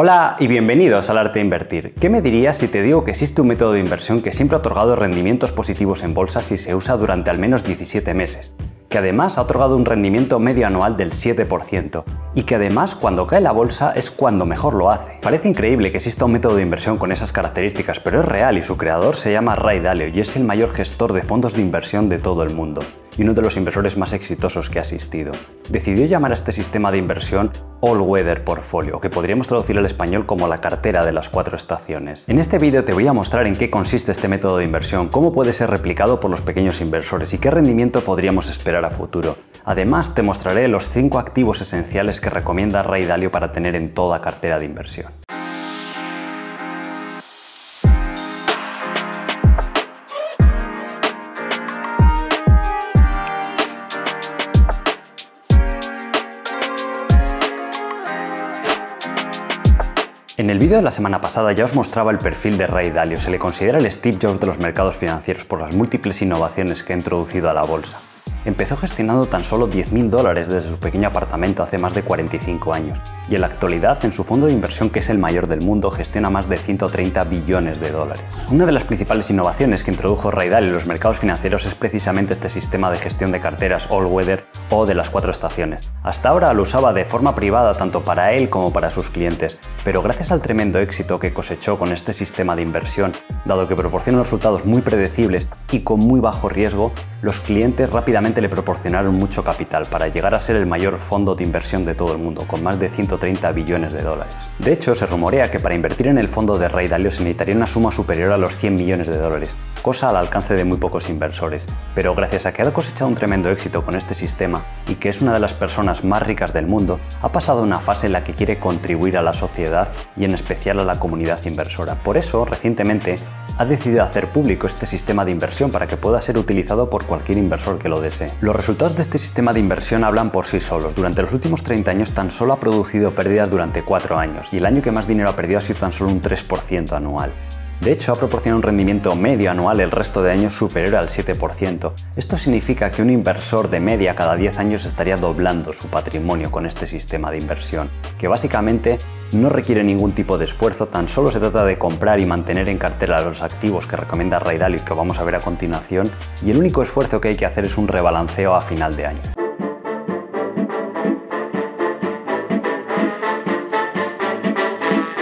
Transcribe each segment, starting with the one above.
Hola y bienvenidos al Arte de Invertir. ¿Qué me dirías si te digo que existe un método de inversión que siempre ha otorgado rendimientos positivos en bolsa si se usa durante al menos 17 meses? Que además ha otorgado un rendimiento medio anual del 7% y que además cuando cae la bolsa es cuando mejor lo hace. Parece increíble que exista un método de inversión con esas características, pero es real y su creador se llama Ray Dalio y es el mayor gestor de fondos de inversión de todo el mundo y uno de los inversores más exitosos que ha existido. Decidió llamar a este sistema de inversión All Weather Portfolio, que podríamos traducir al español como la cartera de las 4 estaciones. En este vídeo te voy a mostrar en qué consiste este método de inversión, cómo puede ser replicado por los pequeños inversores y qué rendimiento podríamos esperar a futuro. Además, te mostraré los 5 activos esenciales que recomienda Ray Dalio para tener en toda cartera de inversión. En el vídeo de la semana pasada ya os mostraba el perfil de Ray Dalio. Se le considera el Steve Jobs de los mercados financieros por las múltiples innovaciones que ha introducido a la bolsa. Empezó gestionando tan solo $10.000 desde su pequeño apartamento hace más de 45 años y en la actualidad en su fondo de inversión, que es el mayor del mundo, gestiona más de 130 billones de dólares. Una de las principales innovaciones que introdujo Ray Dalio en los mercados financieros es precisamente este sistema de gestión de carteras All Weather o de las 4 estaciones. Hasta ahora lo usaba de forma privada tanto para él como para sus clientes, pero gracias al tremendo éxito que cosechó con este sistema de inversión, dado que proporciona resultados muy predecibles y con muy bajo riesgo, los clientes rápidamente le proporcionaron mucho capital para llegar a ser el mayor fondo de inversión de todo el mundo, con más de 130 billones de dólares. De hecho, se rumorea que para invertir en el fondo de Ray Dalio se necesitaría una suma superior a los 100 millones de dólares, cosa al alcance de muy pocos inversores. Pero gracias a que ha cosechado un tremendo éxito con este sistema y que es una de las personas más ricas del mundo, ha pasado una fase en la que quiere contribuir a la sociedad y en especial a la comunidad inversora. Por eso, recientemente, ha decidido hacer público este sistema de inversión para que pueda ser utilizado por cualquier inversor que lo desee. Los resultados de este sistema de inversión hablan por sí solos. Durante los últimos 30 años tan solo ha producido pérdidas durante 4 años y el año que más dinero ha perdido ha sido tan solo un 3% anual. De hecho, ha proporcionado un rendimiento medio anual el resto de años superior al 7%. Esto significa que un inversor de media cada 10 años estaría doblando su patrimonio con este sistema de inversión, que básicamente no requiere ningún tipo de esfuerzo, tan solo se trata de comprar y mantener en cartera los activos que recomienda Ray Dalio, que vamos a ver a continuación, y el único esfuerzo que hay que hacer es un rebalanceo a final de año.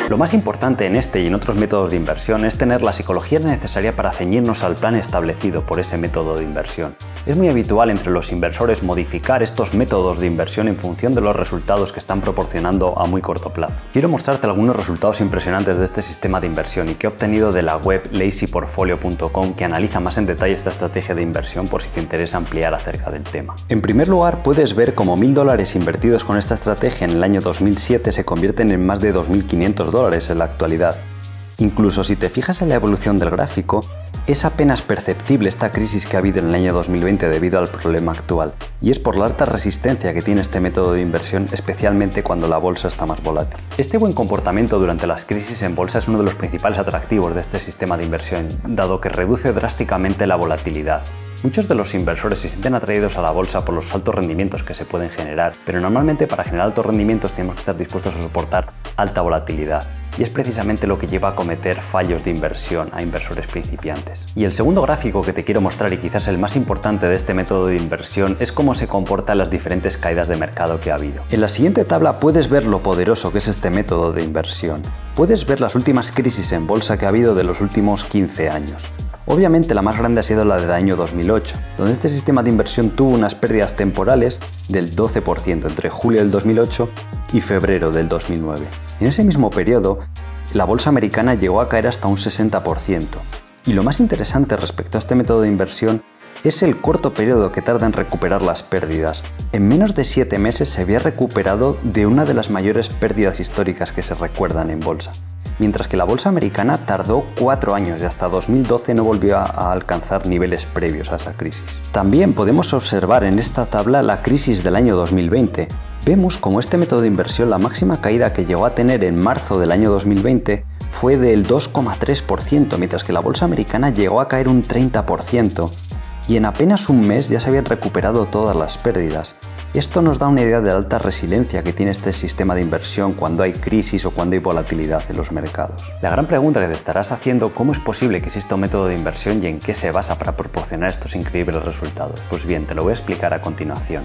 Lo más importante en este y en otros métodos de inversión es tener la psicología necesaria para ceñirnos al plan establecido por ese método de inversión. Es muy habitual entre los inversores modificar estos métodos de inversión en función de los resultados que están proporcionando a muy corto plazo. Quiero mostrarte algunos resultados impresionantes de este sistema de inversión y que he obtenido de la web lazyportfolio.com, que analiza más en detalle esta estrategia de inversión por si te interesa ampliar acerca del tema. En primer lugar, puedes ver cómo $1.000 invertidos con esta estrategia en el año 2007 se convierten en más de $2.500 en la actualidad. Incluso si te fijas en la evolución del gráfico, es apenas perceptible esta crisis que ha habido en el año 2020 debido al problema actual, y es por la alta resistencia que tiene este método de inversión, especialmente cuando la bolsa está más volátil. Este buen comportamiento durante las crisis en bolsa es uno de los principales atractivos de este sistema de inversión, dado que reduce drásticamente la volatilidad. Muchos de los inversores se sienten atraídos a la bolsa por los altos rendimientos que se pueden generar, pero normalmente para generar altos rendimientos tenemos que estar dispuestos a soportar alta volatilidad. Y es precisamente lo que lleva a cometer fallos de inversión a inversores principiantes. Y el segundo gráfico que te quiero mostrar, y quizás el más importante de este método de inversión, es cómo se comportan las diferentes caídas de mercado que ha habido. En la siguiente tabla puedes ver lo poderoso que es este método de inversión. Puedes ver las últimas crisis en bolsa que ha habido de los últimos 15 años. Obviamente la más grande ha sido la del año 2008, donde este sistema de inversión tuvo unas pérdidas temporales del 12% entre julio del 2008 y febrero del 2009. En ese mismo periodo, la bolsa americana llegó a caer hasta un 60%. Y lo más interesante respecto a este método de inversión es el corto periodo que tarda en recuperar las pérdidas. En menos de 7 meses se había recuperado de una de las mayores pérdidas históricas que se recuerdan en bolsa. Mientras que la bolsa americana tardó 4 años y hasta 2012 no volvió a alcanzar niveles previos a esa crisis. También podemos observar en esta tabla la crisis del año 2020. Vemos como este método de inversión, la máxima caída que llegó a tener en marzo del año 2020 fue del 2,3%, mientras que la bolsa americana llegó a caer un 30%. Y en apenas un mes ya se habían recuperado todas las pérdidas. Esto nos da una idea de la alta resiliencia que tiene este sistema de inversión cuando hay crisis o cuando hay volatilidad en los mercados. La gran pregunta que te estarás haciendo: ¿cómo es posible que exista un método de inversión y en qué se basa para proporcionar estos increíbles resultados? Pues bien, te lo voy a explicar a continuación.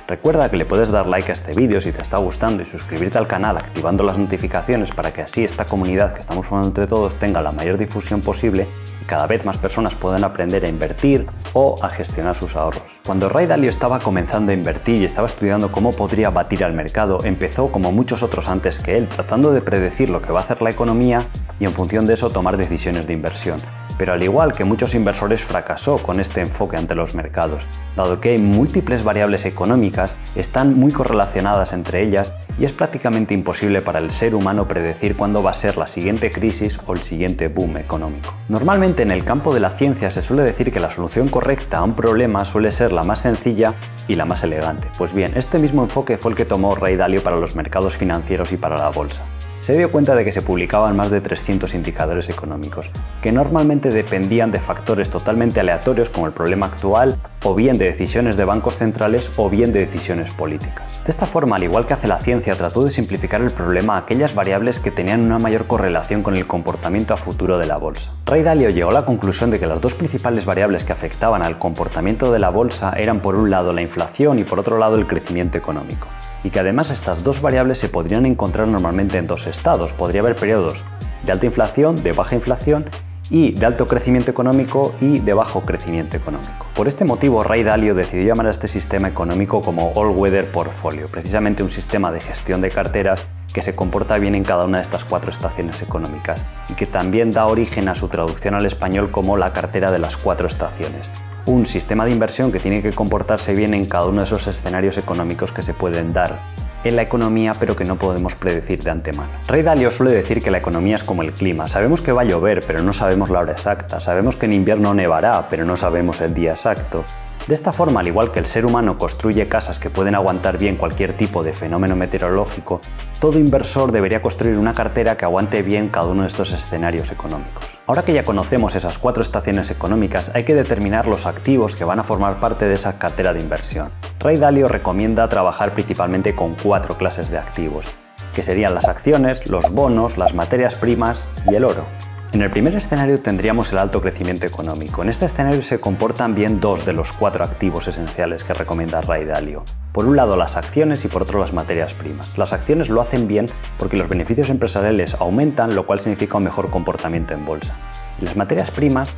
Recuerda que le puedes dar like a este vídeo si te está gustando y suscribirte al canal activando las notificaciones para que así esta comunidad que estamos formando entre todos tenga la mayor difusión posible y cada vez más personas puedan aprender a invertir o a gestionar sus ahorros. Cuando Ray Dalio estaba comenzando a invertir y estaba estudiando cómo podría batir al mercado, empezó como muchos otros antes que él, tratando de predecir lo que va a hacer la economía y en función de eso tomar decisiones de inversión. Pero al igual que muchos inversores, fracasó con este enfoque ante los mercados, dado que hay múltiples variables económicas, están muy correlacionadas entre ellas y es prácticamente imposible para el ser humano predecir cuándo va a ser la siguiente crisis o el siguiente boom económico. Normalmente en el campo de la ciencia se suele decir que la solución correcta a un problema suele ser la más sencilla y la más elegante. Pues bien, este mismo enfoque fue el que tomó Ray Dalio para los mercados financieros y para la bolsa. Se dio cuenta de que se publicaban más de 300 indicadores económicos, que normalmente dependían de factores totalmente aleatorios como el problema actual, o bien de decisiones de bancos centrales, o bien de decisiones políticas. De esta forma, al igual que hace la ciencia, trató de simplificar el problema a aquellas variables que tenían una mayor correlación con el comportamiento a futuro de la bolsa. Ray Dalio llegó a la conclusión de que las dos principales variables que afectaban al comportamiento de la bolsa eran por un lado la inflación y por otro lado el crecimiento económico. Y que además estas dos variables se podrían encontrar normalmente en dos estados. Podría haber periodos de alta inflación, de baja inflación y de alto crecimiento económico y de bajo crecimiento económico. Por este motivo, Ray Dalio decidió llamar a este sistema económico como All Weather Portfolio, precisamente un sistema de gestión de carteras que se comporta bien en cada una de estas cuatro estaciones económicas y que también da origen a su traducción al español como la cartera de las cuatro estaciones. Un sistema de inversión que tiene que comportarse bien en cada uno de esos escenarios económicos que se pueden dar en la economía pero que no podemos predecir de antemano. Ray Dalio suele decir que la economía es como el clima. Sabemos que va a llover pero no sabemos la hora exacta. Sabemos que en invierno nevará pero no sabemos el día exacto. De esta forma, al igual que el ser humano construye casas que pueden aguantar bien cualquier tipo de fenómeno meteorológico, todo inversor debería construir una cartera que aguante bien cada uno de estos escenarios económicos. Ahora que ya conocemos esas cuatro estaciones económicas, hay que determinar los activos que van a formar parte de esa cartera de inversión. Ray Dalio recomienda trabajar principalmente con cuatro clases de activos, que serían las acciones, los bonos, las materias primas y el oro. En el primer escenario tendríamos el alto crecimiento económico. En este escenario se comportan bien dos de los cuatro activos esenciales que recomienda Ray Dalio. Por un lado las acciones y por otro las materias primas. Las acciones lo hacen bien porque los beneficios empresariales aumentan, lo cual significa un mejor comportamiento en bolsa. Y las materias primas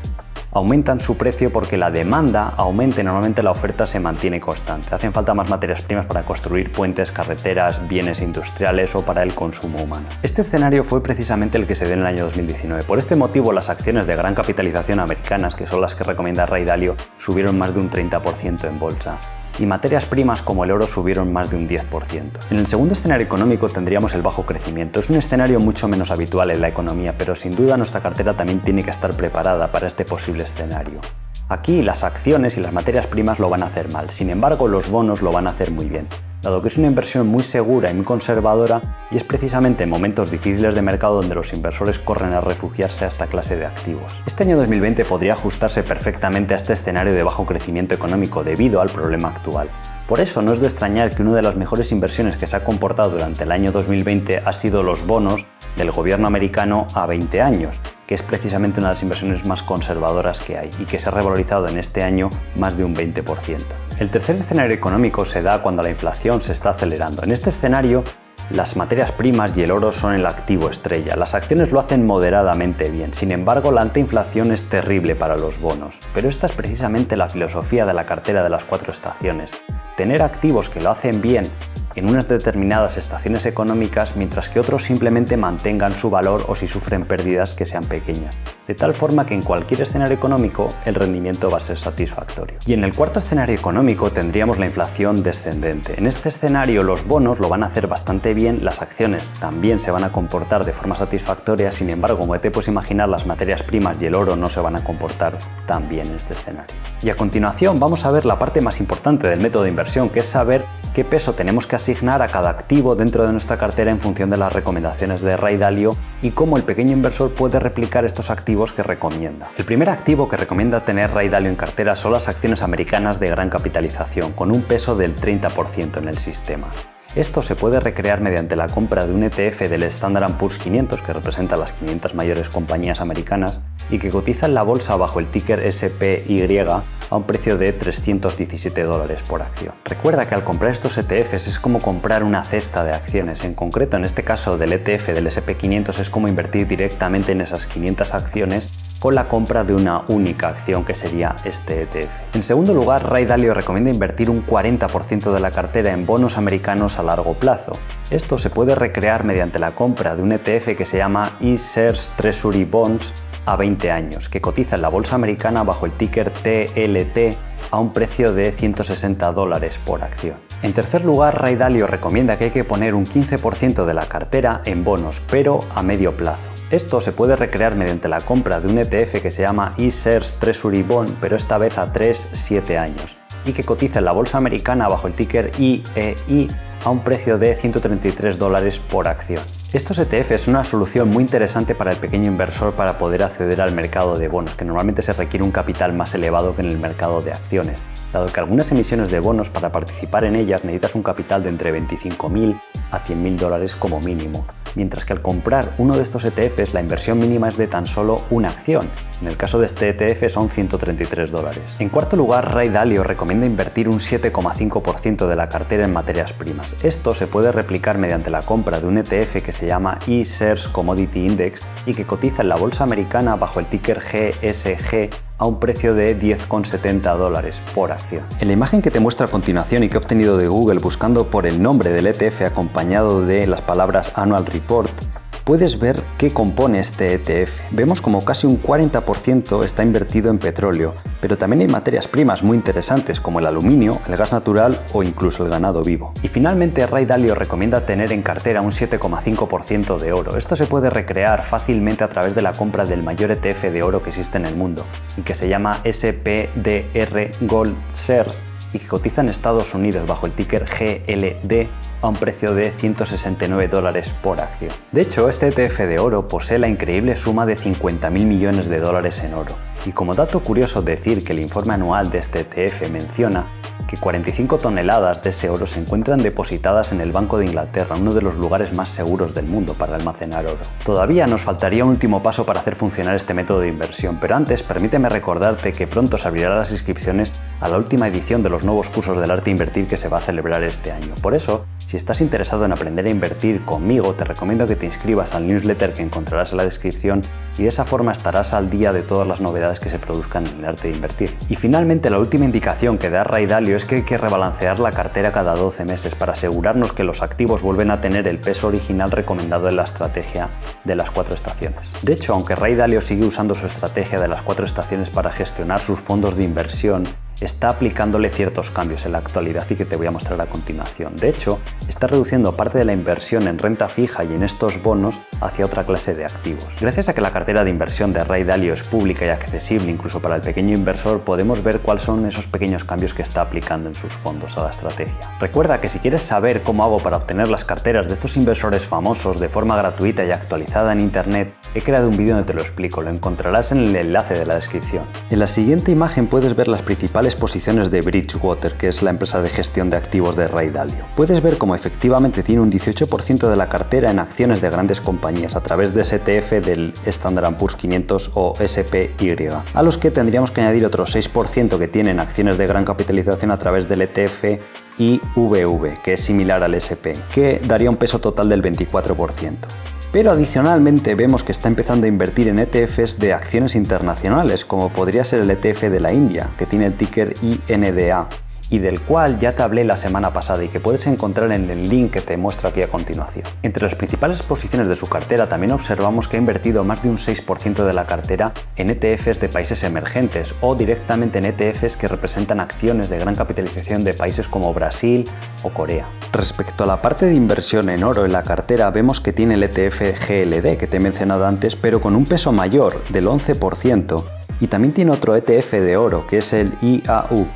aumentan su precio porque la demanda aumenta y normalmente la oferta se mantiene constante. Hacen falta más materias primas para construir puentes, carreteras, bienes industriales o para el consumo humano. Este escenario fue precisamente el que se dio en el año 2019. Por este motivo, las acciones de gran capitalización americanas, que son las que recomienda Ray Dalio, subieron más de un 30% en bolsa. Y materias primas como el oro subieron más de un 10%. En el segundo escenario económico tendríamos el bajo crecimiento. Es un escenario mucho menos habitual en la economía, pero sin duda nuestra cartera también tiene que estar preparada para este posible escenario. Aquí las acciones y las materias primas lo van a hacer mal, sin embargo los bonos lo van a hacer muy bien, dado que es una inversión muy segura y muy conservadora y es precisamente en momentos difíciles de mercado donde los inversores corren a refugiarse a esta clase de activos. Este año 2020 podría ajustarse perfectamente a este escenario de bajo crecimiento económico debido al problema actual. Por eso no es de extrañar que una de las mejores inversiones que se ha comportado durante el año 2020 ha sido los bonos del gobierno americano a 20 años, que es precisamente una de las inversiones más conservadoras que hay y que se ha revalorizado en este año más de un 20%. El tercer escenario económico se da cuando la inflación se está acelerando. En este escenario, las materias primas y el oro son el activo estrella. Las acciones lo hacen moderadamente bien, sin embargo la alta inflación es terrible para los bonos. Pero esta es precisamente la filosofía de la cartera de las cuatro estaciones. Tener activos que lo hacen bien en unas determinadas estaciones económicas, mientras que otros simplemente mantengan su valor o si sufren pérdidas que sean pequeñas, de tal forma que en cualquier escenario económico el rendimiento va a ser satisfactorio. Y en el cuarto escenario económico tendríamos la inflación descendente. En este escenario los bonos lo van a hacer bastante bien, las acciones también se van a comportar de forma satisfactoria, sin embargo, como te puedes imaginar, las materias primas y el oro no se van a comportar tan bien en este escenario. Y a continuación vamos a ver la parte más importante del método de inversión, que es saber qué peso tenemos que asignar a cada activo dentro de nuestra cartera en función de las recomendaciones de Ray Dalio y cómo el pequeño inversor puede replicar estos activos que recomienda. El primer activo que recomienda tener Ray Dalio en cartera son las acciones americanas de gran capitalización, con un peso del 30% en el sistema. Esto se puede recrear mediante la compra de un ETF del Standard & Poor's 500, que representa las 500 mayores compañías americanas y que cotiza en la bolsa bajo el ticker SPY a un precio de $317 por acción. Recuerda que al comprar estos ETFs es como comprar una cesta de acciones. En concreto, en este caso del ETF del SP500, es como invertir directamente en esas 500 acciones con la compra de una única acción, que sería este ETF. En segundo lugar, Ray Dalio recomienda invertir un 40% de la cartera en bonos americanos a largo plazo. Esto se puede recrear mediante la compra de un ETF que se llama E-Shares Treasury Bonds a 20 años, que cotiza en la bolsa americana bajo el ticker TLT a un precio de $160 por acción. En tercer lugar, Ray Dalio recomienda que hay que poner un 15% de la cartera en bonos, pero a medio plazo. Esto se puede recrear mediante la compra de un ETF que se llama E-Shares Treasury Bond, pero esta vez a 3-7 años, y que cotiza en la bolsa americana bajo el ticker IEI a un precio de $133 por acción. Estos ETFs son una solución muy interesante para el pequeño inversor para poder acceder al mercado de bonos, que normalmente se requiere un capital más elevado que en el mercado de acciones, dado que algunas emisiones de bonos, para participar en ellas necesitas un capital de entre $25.000 a $100.000 como mínimo, mientras que al comprar uno de estos ETFs la inversión mínima es de tan solo una acción. En el caso de este ETF son $133. En cuarto lugar, Ray Dalio recomienda invertir un 7,5% de la cartera en materias primas. Esto se puede replicar mediante la compra de un ETF que se llama E-Shares Commodity Index y que cotiza en la bolsa americana bajo el ticker GSG a un precio de $10,70 por acción. En la imagen que te muestro a continuación y que he obtenido de Google buscando por el nombre del ETF acompañado de las palabras Annual Report, puedes ver qué compone este ETF. Vemos como casi un 40% está invertido en petróleo, pero también hay materias primas muy interesantes como el aluminio, el gas natural o incluso el ganado vivo. Y finalmente, Ray Dalio recomienda tener en cartera un 7,5% de oro. Esto se puede recrear fácilmente a través de la compra del mayor ETF de oro que existe en el mundo y que se llama SPDR Gold Shares y que cotiza en Estados Unidos bajo el ticker GLD a un precio de $169 por acción. De hecho, este ETF de oro posee la increíble suma de $50.000 millones en oro. Y como dato curioso decir que el informe anual de este ETF menciona que 45 toneladas de ese oro se encuentran depositadas en el Banco de Inglaterra, uno de los lugares más seguros del mundo para almacenar oro. Todavía nos faltaría un último paso para hacer funcionar este método de inversión, pero antes permíteme recordarte que pronto se abrirán las inscripciones a la última edición de los nuevos cursos del arte de invertir que se va a celebrar este año. Por eso, si estás interesado en aprender a invertir conmigo, te recomiendo que te inscribas al newsletter que encontrarás en la descripción y de esa forma estarás al día de todas las novedades que se produzcan en el arte de invertir. Y finalmente, la última indicación que da Ray Dalio es que hay que rebalancear la cartera cada 12 meses para asegurarnos que los activos vuelven a tener el peso original recomendado en la estrategia de las 4 estaciones. De hecho, aunque Ray Dalio sigue usando su estrategia de las 4 estaciones para gestionar sus fondos de inversión, está aplicándole ciertos cambios en la actualidad y que te voy a mostrar a continuación. De hecho, está reduciendo parte de la inversión en renta fija y en estos bonos hacia otra clase de activos. Gracias a que la cartera de inversión de Ray Dalio es pública y accesible incluso para el pequeño inversor, podemos ver cuáles son esos pequeños cambios que está aplicando en sus fondos a la estrategia. Recuerda que si quieres saber cómo hago para obtener las carteras de estos inversores famosos de forma gratuita y actualizada en internet, he creado un vídeo donde te lo explico, lo encontrarás en el enlace de la descripción. En la siguiente imagen puedes ver las principales posiciones de Bridgewater, que es la empresa de gestión de activos de Ray Dalio. Puedes ver cómo efectivamente tiene un 18% de la cartera en acciones de grandes compañías a través de ese ETF del Standard & Poor's 500 o SPY, a los que tendríamos que añadir otro 6% que tienen acciones de gran capitalización a través del ETF IVV, que es similar al SP, que daría un peso total del 24%. Pero adicionalmente vemos que está empezando a invertir en ETFs de acciones internacionales, como podría ser el ETF de la India, que tiene el ticker INDA, y del cual ya te hablé la semana pasada y que puedes encontrar en el link que te muestro aquí a continuación. Entre las principales posiciones de su cartera también observamos que ha invertido más de un 6% de la cartera en ETFs de países emergentes o directamente en ETFs que representan acciones de gran capitalización de países como Brasil o Corea. Respecto a la parte de inversión en oro en la cartera, vemos que tiene el ETF GLD que te he mencionado antes, pero con un peso mayor del 11%, y también tiene otro ETF de oro que es el IAU,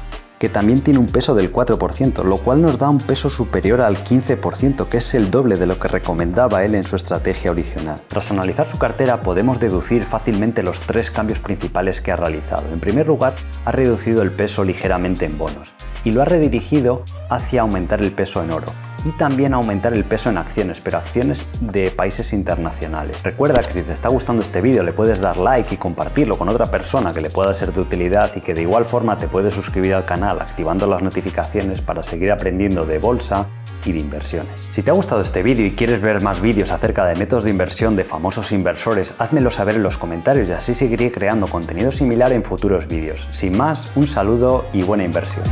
que también tiene un peso del 4%, lo cual nos da un peso superior al 15%, que es el doble de lo que recomendaba él en su estrategia original. Tras analizar su cartera podemos deducir fácilmente los 3 cambios principales que ha realizado. En primer lugar, ha reducido el peso ligeramente en bonos y lo ha redirigido hacia aumentar el peso en oro y también aumentar el peso en acciones, pero acciones de países internacionales. Recuerda que si te está gustando este vídeo le puedes dar like y compartirlo con otra persona que le pueda ser de utilidad, y que de igual forma te puedes suscribir al canal activando las notificaciones para seguir aprendiendo de bolsa y de inversiones. Si te ha gustado este vídeo y quieres ver más vídeos acerca de métodos de inversión de famosos inversores, házmelo saber en los comentarios y así seguiré creando contenido similar en futuros vídeos. Sin más, un saludo y buena inversión.